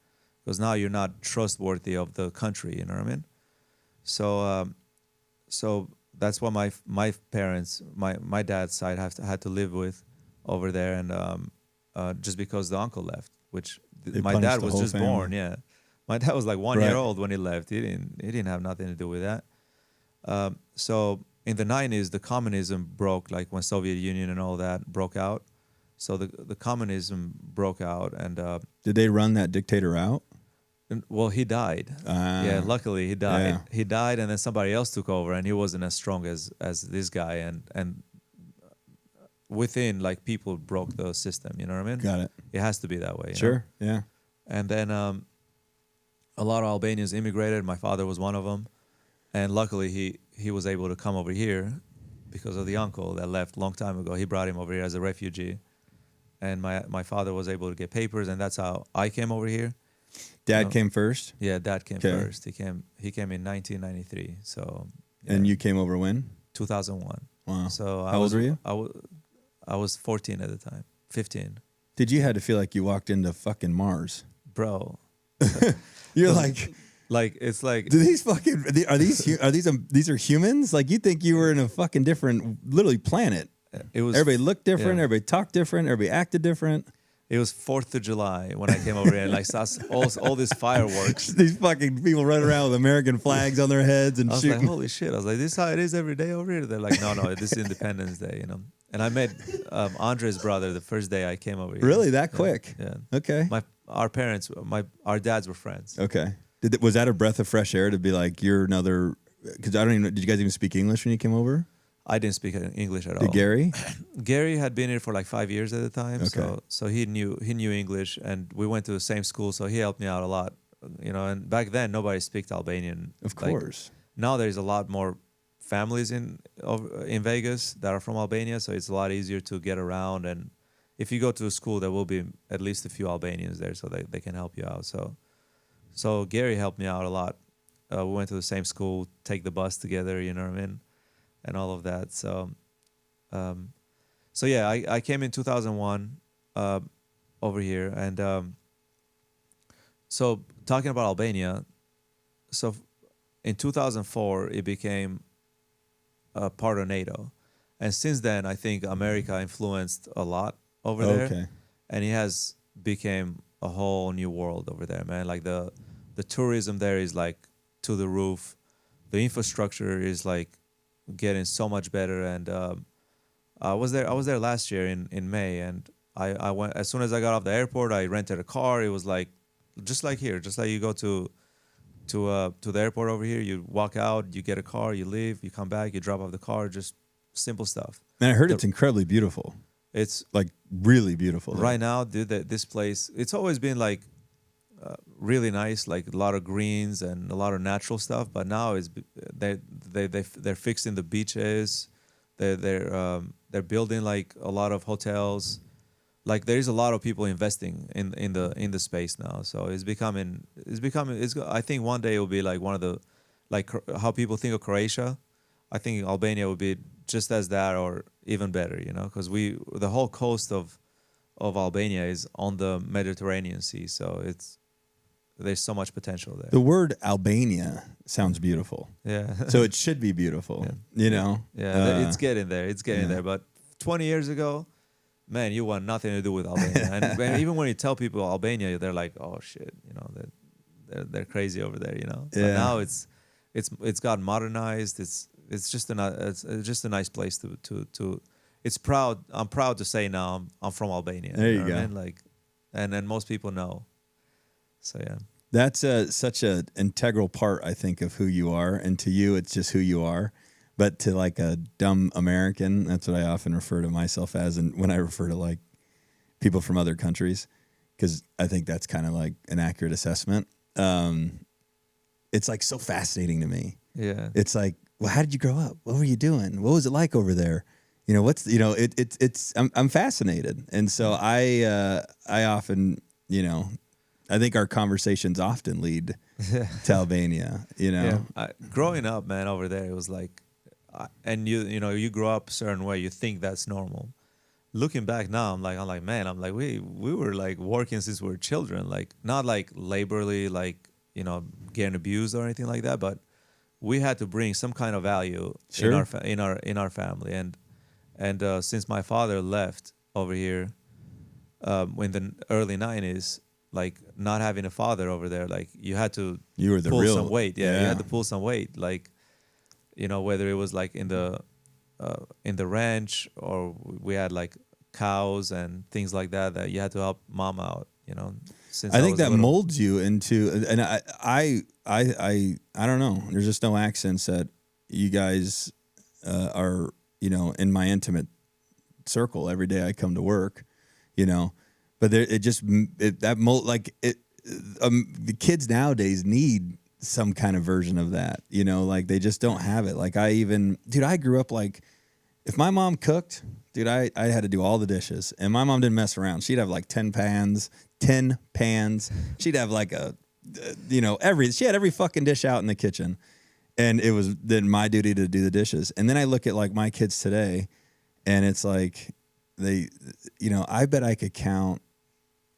Speaker 2: because now you're not trustworthy of the country. You know what I mean? So that's what my parents, my dad's side had to live with over there, and just because the uncle left, which my dad was just born. Yeah, my dad was like 1 year old when he left. He didn't have nothing to do with that. So in the 90s, the communism broke, like when Soviet Union and all that broke out. So the communism broke out, and
Speaker 1: did they run that dictator out?
Speaker 2: Well, he died. Yeah, luckily he died.
Speaker 1: Yeah.
Speaker 2: He died, and then somebody else took over, and he wasn't as strong as this guy. And within, like, people broke the system. You know what I mean?
Speaker 1: Got it.
Speaker 2: It has to be that way.
Speaker 1: Sure.
Speaker 2: You know? Yeah. And then a lot of Albanians immigrated. My father was one of them, and luckily he was able to come over here because of the uncle that left a long time ago. He brought him over here as a refugee, and my father was able to get papers, and that's how I came over here.
Speaker 1: Dad came first?
Speaker 2: Yeah, Dad came first. He came in 1993. So. Yeah.
Speaker 1: And you came over when?
Speaker 2: 2001.
Speaker 1: Wow.
Speaker 2: So
Speaker 1: how old were you?
Speaker 2: I was 14 at the time. 15.
Speaker 1: Did you had to feel like you walked into fucking Mars,
Speaker 2: bro?
Speaker 1: You're like
Speaker 2: it's like.
Speaker 1: Do these fucking these are humans? Like, you think you were in a fucking different, literally, planet?
Speaker 2: It was.
Speaker 1: Everybody looked different. Yeah. Everybody talked different. Everybody acted different.
Speaker 2: It was 4th of July when I came over here, and like saw all these fireworks.
Speaker 1: These fucking people running around with American flags on their heads and shooting.
Speaker 2: I was like, holy shit! I was like, this is how it is every day over here. They're like, no, this is Independence Day, you know. And I met Andre's brother the first day I came over here.
Speaker 1: Really, that quick?
Speaker 2: Yeah.
Speaker 1: Okay.
Speaker 2: Our dads were friends.
Speaker 1: Okay. Was that a breath of fresh air to be like, you're another? Because I don't even know. Did you guys even speak English when you came over?
Speaker 2: I didn't speak English at all.
Speaker 1: Did Gary?
Speaker 2: Gary had been here for like 5 years at the time,
Speaker 1: Okay.
Speaker 2: so he knew English, and we went to the same school, so he helped me out a lot. And back then nobody spoke Albanian.
Speaker 1: Of
Speaker 2: Like,
Speaker 1: course.
Speaker 2: now there's a lot more families in Vegas that are from Albania, so it's a lot easier to get around. And if you go to a school, there will be at least a few Albanians there, so they can help you out. So Gary helped me out a lot. We went to the same school, take the bus together, you know what I mean, and all of that. So yeah, I came in 2001 over here, and so talking about Albania, so in 2004 it became a part of NATO, and since then I think America influenced a lot over there.
Speaker 1: Okay.
Speaker 2: And it has became a whole new world over there, man. Like the tourism there is like to the roof. The infrastructure is like getting so much better. And I was there last year in May, and I went as soon as I got off the airport. I rented a car. It was like just like here, just like you go to the airport over here. You walk out, you get a car, you leave, you come back, you drop off the car. Just simple stuff.
Speaker 1: And I heard it's incredibly beautiful.
Speaker 2: It's
Speaker 1: like really beautiful.
Speaker 2: Right now, dude, this place, it's always been like really nice, like a lot of greens and a lot of natural stuff. But now they're fixing the beaches. They're building like a lot of hotels. Like there is a lot of people investing in the space now. So it's becoming. I think one day it will be like one of the, like how people think of Croatia. I think Albania would be just as that or even better, because the whole coast of Albania is on the Mediterranean Sea, so there's so much potential there.
Speaker 1: The word Albania sounds beautiful.
Speaker 2: Yeah.
Speaker 1: So it should be beautiful,
Speaker 2: Yeah, it's getting there. It's getting there. But 20 years ago, man, you want nothing to do with Albania. And even when you tell people Albania, they're like, oh shit, they're crazy over there, But now it's got modernized. It's just a nice place to. It's proud. I'm proud to say now I'm from Albania.
Speaker 1: There you go.
Speaker 2: What I mean? Like, and most people know. So yeah.
Speaker 1: That's such an integral part, I think, of who you are, and to you, it's just who you are. But to like a dumb American, that's what I often refer to myself as, and when I refer to like people from other countries, because I think that's kind of like an accurate assessment. It's like so fascinating to me.
Speaker 2: Yeah.
Speaker 1: It's like, well, how did you grow up? What were you doing? What was it like over there? I'm fascinated. And so I often, I think our conversations often lead to Albania,
Speaker 2: Yeah. Growing up, man, over there, it was like, and you grow up a certain way, you think that's normal. Looking back now, I'm like, man, we were like working since we were children, like not like laborly, like, getting abused or anything like that, but we had to bring some kind of value
Speaker 1: Sure.
Speaker 2: in our family. And since my father left over here in the early 90s, like not having a father over there, like you had to pull some weight. Yeah, you had to pull some weight. Like, whether it was like in the ranch, or we had like cows and things like that you had to help mom out. Since
Speaker 1: I think that
Speaker 2: little.
Speaker 1: molds you into, and I don't know. There's just no accents that you guys are, in my intimate circle every day I come to work, but the kids nowadays need some kind of version of that, like they just don't have it. Like I grew up like, if my mom cooked, dude, I had to do all the dishes, and my mom didn't mess around. She'd have like 10 pans. She'd have like she had every fucking dish out in the kitchen, and it was then my duty to do the dishes. And then I look at like my kids today, and it's like I bet I could count.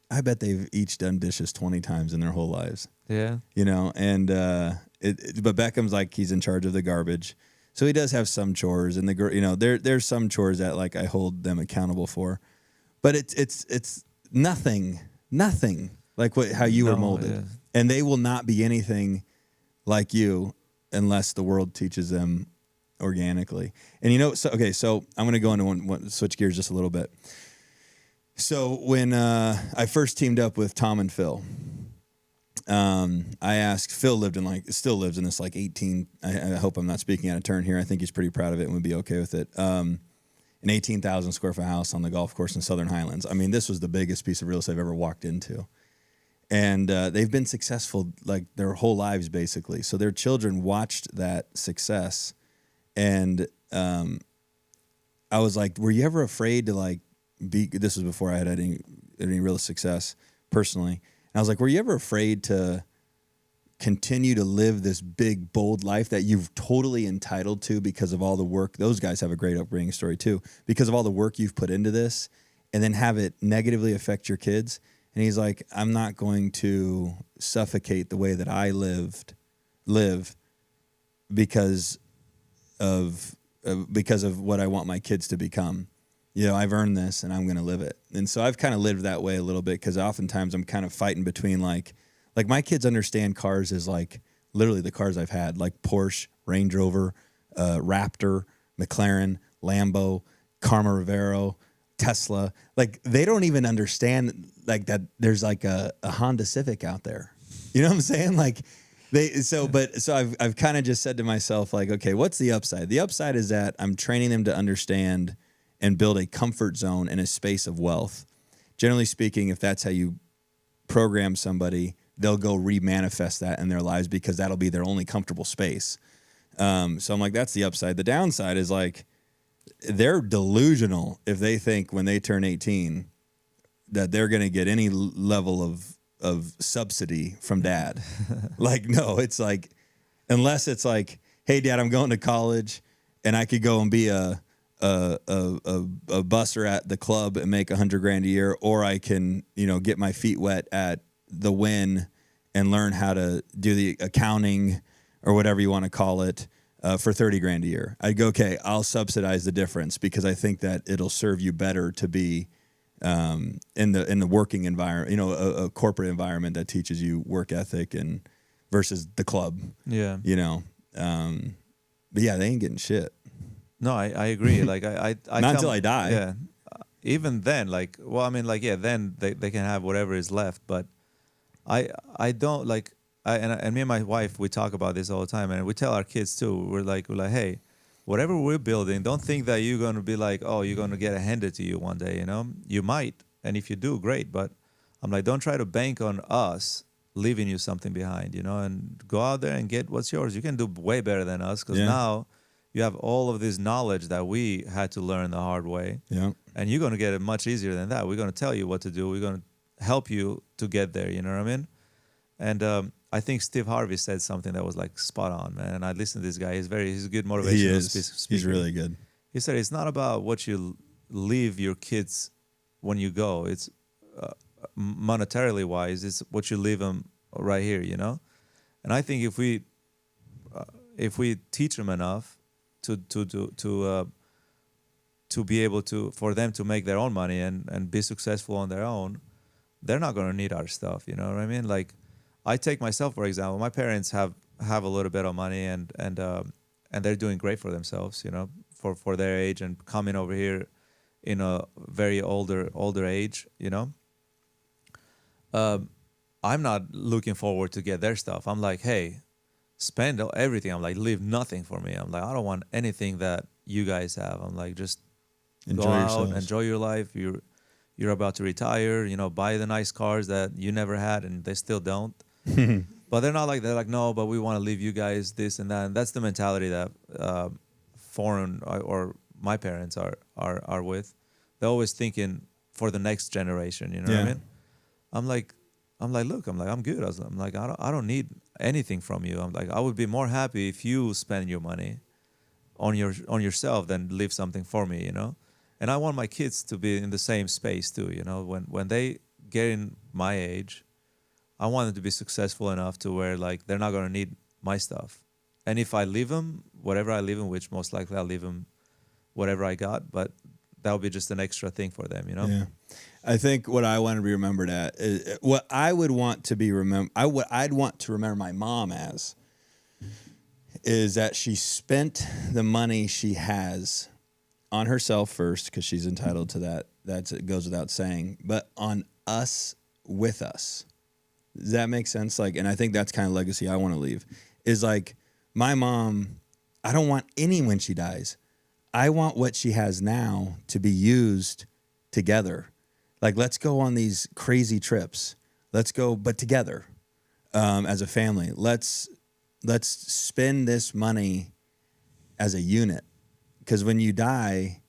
Speaker 1: I bet they've each done dishes 20 times in their whole lives.
Speaker 2: Yeah.
Speaker 1: And but Beckham's like, he's in charge of the garbage. So he does have some chores, and there's some chores that like I hold them accountable for, but it's nothing like how you were molded, and they will not be anything like you unless the world teaches them organically. And so I'm going to go into switch gears just a little bit. So when I first teamed up with Tom and Phil, I asked, Phil still lives in this like 18, I hope I'm not speaking out of turn here. I think he's pretty proud of it and would be okay with it. An 18,000 square foot house on the golf course in Southern Highlands. I mean, this was the biggest piece of real estate I've ever walked into. And they've been successful like their whole lives, basically. So their children watched that success. And I was like, were you ever afraid to like this was before I had any real success personally. And I was like, were you ever afraid to continue to live this big, bold life that you've totally entitled to because of all the work? Those guys have a great upbringing story too, because of all the work you've put into this, and then have it negatively affect your kids. And he's like, I'm not going to suffocate the way that I live because of what I want my kids to become. You know, I've earned this and I'm going to live it. And so I've kind of lived that way a little bit, because oftentimes I'm kind of fighting between like my kids understand cars as like literally the cars I've had, like Porsche, Range Rover, Raptor, McLaren, Lambo, Karma Rivero, Tesla. Like they don't even understand like that there's like a Honda Civic out there. You know what I'm saying? Like so I've kind of just said to myself like, okay, what's the upside? The upside is that I'm training them to understand and build a comfort zone and a space of wealth. Generally speaking, if that's how you program somebody, they'll go remanifest that in their lives because that'll be their only comfortable space. So I'm like, that's the upside. The downside is like, they're delusional if they think when they turn 18 that they're going to get any level of subsidy from dad. Like, no, it's like, unless it's like, hey, dad, I'm going to college and I could go and be a busser at the club and make $100,000 a year, or I can, you know, get my feet wet at the Win and learn how to do the accounting or whatever you want to call it for $30,000 a year. I'd go, okay, I'll subsidize the difference because I think that it'll serve you better to be in the working environment, you know, a corporate environment that teaches you work ethic and versus the club.
Speaker 2: Yeah,
Speaker 1: you know, but yeah, they ain't getting shit.
Speaker 2: No, I agree. Like I
Speaker 1: not until I die.
Speaker 2: Yeah. Even then, like, well, I mean, like, yeah, then they can have whatever is left. But I don't like, and me and my wife, we talk about this all the time, and we tell our kids too. We're like, hey, whatever we're building, don't think that you're going to be like, oh, you're going to get it handed to you one day. You know, you might, and if you do, great. But I'm like, don't try to bank on us leaving you something behind. You know, and go out there and get what's yours. You can do way better than us because now you have all of this knowledge that we had to learn the hard way. Yeah. And you're going to get it much easier than that. We're going to tell you what to do. We're going to help you to get there. You know what I mean? And I think Steve Harvey said something that was like spot on, man. And I listened to this guy. He's a good motivational speaker.
Speaker 1: He's really good.
Speaker 2: He said, it's not about what you leave your kids when you go. It's monetarily wise. It's what you leave them right here, you know? And I think if we teach them enough, to be able to, for them to make their own money and be successful on their own, they're not going to need our stuff. You know what I mean? Like, I take myself, for example, my parents have a little bit of money and they're doing great for themselves, you know, for their age and coming over here in a very older age, you know. I'm not looking forward to get their stuff. I'm like, hey, spend everything. I'm like, leave nothing for me. I'm like, I don't want anything that you guys have. I'm like, just go out, enjoy your life. You're about to retire, you know, buy the nice cars that you never had and they still don't. But they're not like, they're like, no, but we want to leave you guys this and that. And that's the mentality that foreign or my parents are with. They're always thinking for the next generation, you know what I mean? I'm like, look, I'm good. I'm like, I don't need anything from you. I'm like, I would be more happy if you spend your money on yourself than leave something for me, you know? And I want my kids to be in the same space too, you know? When they get in my age, I want them to be successful enough to where like they're not going to need my stuff. And if I leave them, whatever I leave them, which most likely I'll leave them whatever I got, but that'll be just an extra thing for them, you know?
Speaker 1: Yeah. I think what I want to be remembered at is what I would want to be I'd want to remember my mom as is that she spent the money she has on herself first, because she's entitled to that. It goes without saying, but on us, with us. Does that make sense? Like, and I think that's kind of legacy I want to leave is like my mom, I don't want any when she dies. I want what she has now to be used together. Like, let's go on these crazy trips. Let's go, but together as a family. Let's spend this money as a unit. Because when you die,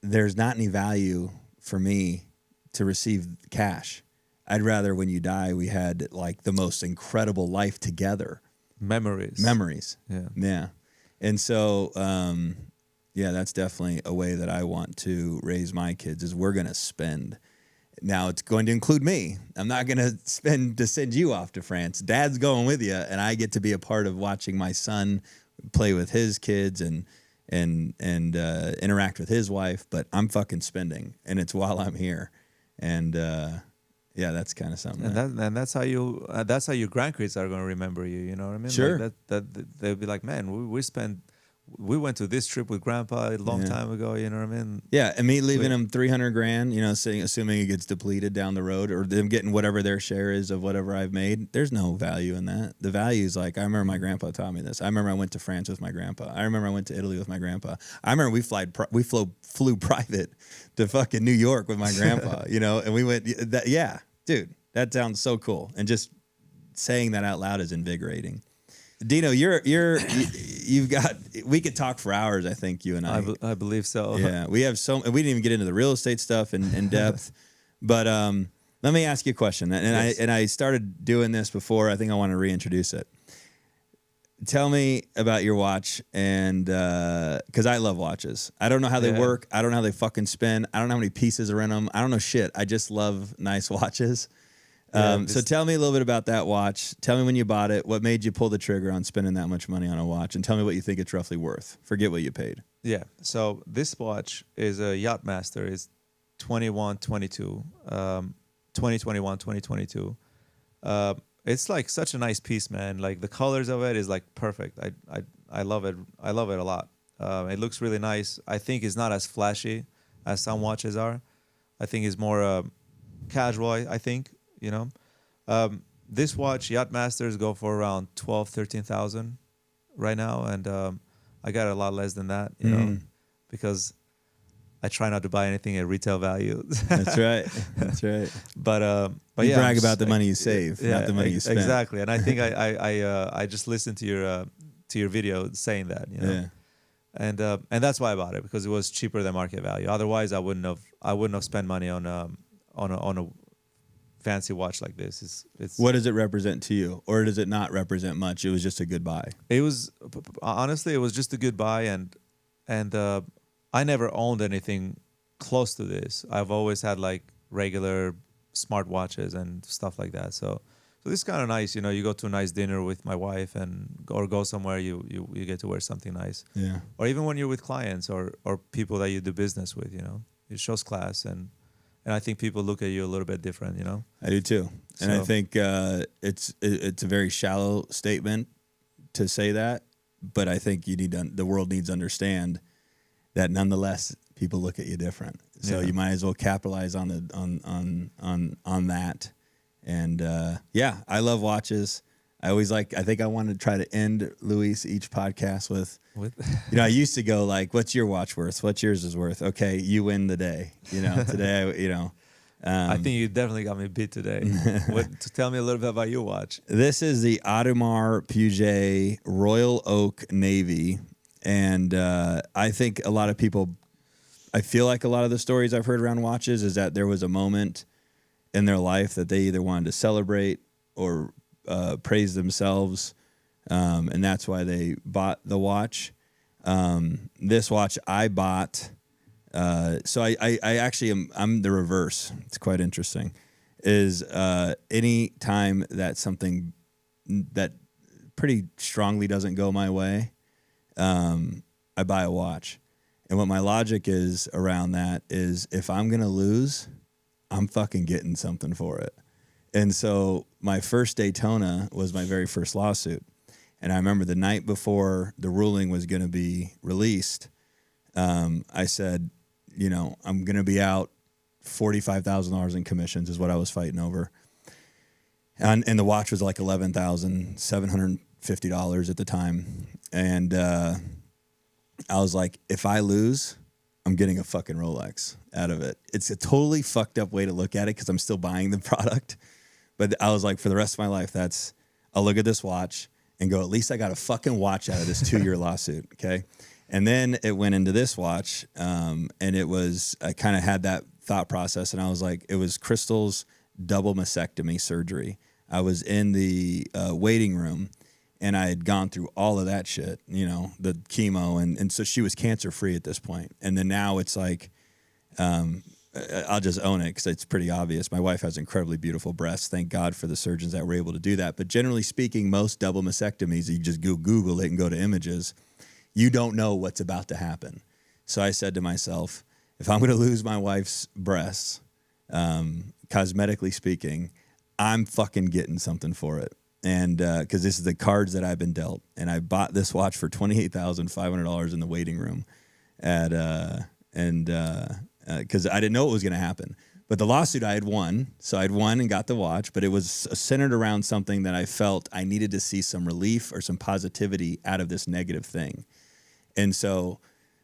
Speaker 1: there's not any value for me to receive cash. I'd rather when you die, we had like the most incredible life together. Memories. Yeah. And so, yeah, that's definitely a way that I want to raise my kids is we're going to spend. Now it's going to include me. I'm not going to spend to send you off to France. Dad's going with you, and I get to be a part of watching my son play with his kids and interact with his wife. But I'm fucking spending, and it's while I'm here. And yeah, that's kind of something.
Speaker 2: And that's how your grandkids are going to remember you. You know what I mean?
Speaker 1: Sure.
Speaker 2: Like that they'll be like, man, we went to this trip with Grandpa a long time ago. You know what I mean?
Speaker 1: Yeah, and me leaving them $300,000, you know, assuming it gets depleted down the road, or them getting whatever their share is of whatever I've made. There's no value in that. The value is like I remember my grandpa taught me this. I remember I went to France with my grandpa. I remember I went to Italy with my grandpa. I remember we flew private to fucking New York with my grandpa. You know, and we went. Yeah, dude, that sounds so cool. And just saying that out loud is invigorating. Dino, you've got. We could talk for hours. I think you and
Speaker 2: I believe so.
Speaker 1: Yeah, we have we didn't even get into the real estate stuff in depth, but let me ask you a question. And I started doing this before. I think I want to reintroduce it. Tell me about your watch, and because I love watches. I don't know how they work. I don't know how they fucking spin. I don't know how many pieces are in them. I don't know shit. I just love nice watches. So tell me a little bit about that watch. Tell me when you bought it, what made you pull the trigger on spending that much money on a watch, and tell me what you think it's roughly worth. Forget what you paid.
Speaker 2: Yeah. So this watch is a Yachtmaster. It's 2021, 2022. It's like such a nice piece, man. Like the colors of it is like perfect. I love it. I love it a lot. It looks really nice. I think it's not as flashy as some watches are. I think it's more casual, I think. You know, this watch Yachtmasters go for around 13,000 right now, and I got a lot less than that, you know, because I try not to buy anything at retail value. That's
Speaker 1: right. That's right.
Speaker 2: But
Speaker 1: you
Speaker 2: yeah,
Speaker 1: brag about the money you save, not the money you spend.
Speaker 2: Exactly, and I think I just listened to your video saying that, you know. Yeah. And that's why I bought it, because it was cheaper than market value. Otherwise, I wouldn't have spent money on a fancy watch like this. It's
Speaker 1: what does it represent to you, or does it not represent much? It was just a good buy.
Speaker 2: It was honestly, it was just a good buy, and I never owned anything close to this. I've always had like regular smart watches and stuff like that. So this is kind of nice. You know, you go to a nice dinner with my wife or go somewhere, you get to wear something nice.
Speaker 1: Yeah.
Speaker 2: Or even when you're with clients or people that you do business with, you know, it shows class, and I think people look at you a little bit different, you know?
Speaker 1: I do too. And I think it's a very shallow statement to say that, but I think the world needs to understand that nonetheless people look at you different. So you might as well capitalize on that. And I love watches. I think I want to try to end Luis each podcast with you know, I used to go like, what's your watch worth? What's yours is worth? Okay, you win the day. You know, today, you know.
Speaker 2: I think you definitely got me beat today. Tell me a little bit about your watch.
Speaker 1: This is the Audemars Piguet Royal Oak Navy. And I think I feel like a lot of the stories I've heard around watches is that there was a moment in their life that they either wanted to celebrate or praise themselves. And that's why they bought the watch. This watch I bought. So I actually I'm the reverse. It's quite interesting. Is any time that something that pretty strongly doesn't go my way, I buy a watch. And what my logic is around that is if I'm going to lose, I'm fucking getting something for it. And so my first Daytona was my very first lawsuit. And I remember the night before the ruling was going to be released, I said, you know, I'm going to be out $45,000 in commissions is what I was fighting over. And the watch was like $11,750 at the time. And I was like, if I lose, I'm getting a fucking Rolex out of it. It's a totally fucked up way to look at it because I'm still buying the product. But I was like, for the rest of my life, I'll look at this watch and go, at least I got a fucking watch out of this 2-year lawsuit, okay? And then it went into this watch, and I kind of had that thought process, and I was like, it was Crystal's double mastectomy surgery. I was in the waiting room, and I had gone through all of that shit, the chemo, and so she was cancer-free at this point. And then now it's like, I'll just own it because it's pretty obvious. My wife has incredibly beautiful breasts. Thank God for the surgeons that were able to do that. But generally speaking, most double mastectomies, you just Google it and go to images. You don't know what's about to happen. So I said to myself, if I'm going to lose my wife's breasts, cosmetically speaking, I'm fucking getting something for it. And because this is the cards that I've been dealt. And I bought this watch for $28,500 in the waiting room because I didn't know what was going to happen. But the lawsuit I had won. So I'd won and got the watch, but it was centered around something that I felt I needed to see some relief or some positivity out of this negative thing. And so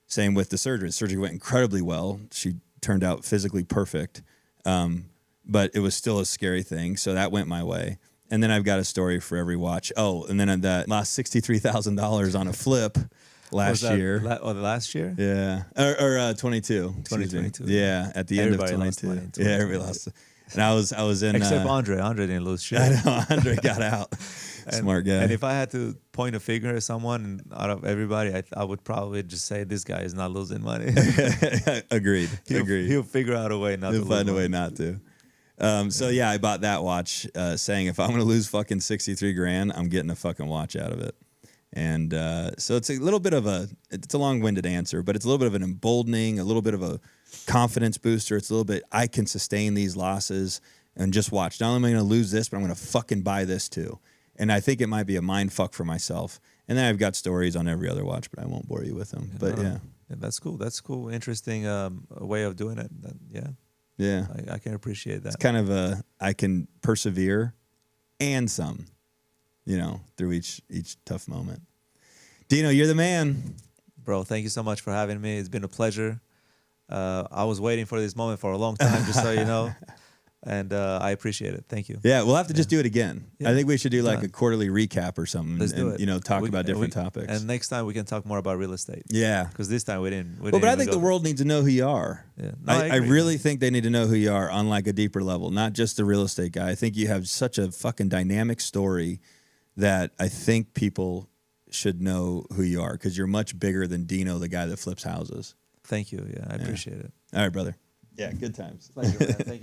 Speaker 1: same with the surgery. The surgery went incredibly well. She turned out physically perfect. But it was still a scary thing. So that went my way. And then I've got a story for every watch. Oh, and then that lost $63,000 on a flip last year.
Speaker 2: Last year?
Speaker 1: Yeah. Or 22.
Speaker 2: 2022.
Speaker 1: Yeah, at the end of 22. Yeah, everybody lost. And I was in...
Speaker 2: Except Andre. Andre didn't lose shit.
Speaker 1: I know. Andre got out. Smart guy.
Speaker 2: And if I had to point a finger at someone out of everybody, I would probably just say this guy is not losing money.
Speaker 1: Agreed.
Speaker 2: He'll figure out a way not to lose money.
Speaker 1: He'll find a way not to. So yeah, I bought that watch saying if I'm going to lose fucking $63,000, I'm getting a fucking watch out of it. And so it's a little bit of it's a long-winded answer, but it's a little bit of an emboldening, a little bit of a confidence booster. It's a little bit, I can sustain these losses and just watch. Not only am I going to lose this, but I'm going to fucking buy this too. And I think it might be a mind fuck for myself. And then I've got stories on every other watch, but I won't bore you with them. But yeah,
Speaker 2: that's cool. That's cool. Interesting way of doing it.
Speaker 1: Yeah.
Speaker 2: I can appreciate that.
Speaker 1: It's kind of I can persevere and some, through each tough moment. Dino, you're the man.
Speaker 2: Bro, thank you so much for having me. It's been a pleasure. I was waiting for this moment for a long time, just so you know. And I appreciate it. Thank you.
Speaker 1: Yeah, we'll have to just do it again. Yeah. I think we should do like a quarterly recap or something.
Speaker 2: Let's do it.
Speaker 1: Talk about different topics.
Speaker 2: And next time we can talk more about real estate.
Speaker 1: Yeah.
Speaker 2: Because this time we didn't.
Speaker 1: But I think the world needs to know who you are.
Speaker 2: Yeah. No,
Speaker 1: I really think they need to know who you are on like a deeper level, not just the real estate guy. I think you have such a fucking dynamic story that I think people should know who you are because you're much bigger than Dino, the guy that flips houses.
Speaker 2: Thank you. Yeah, I appreciate it.
Speaker 1: All right, brother. Yeah, good times.
Speaker 2: Pleasure, man. Thank you.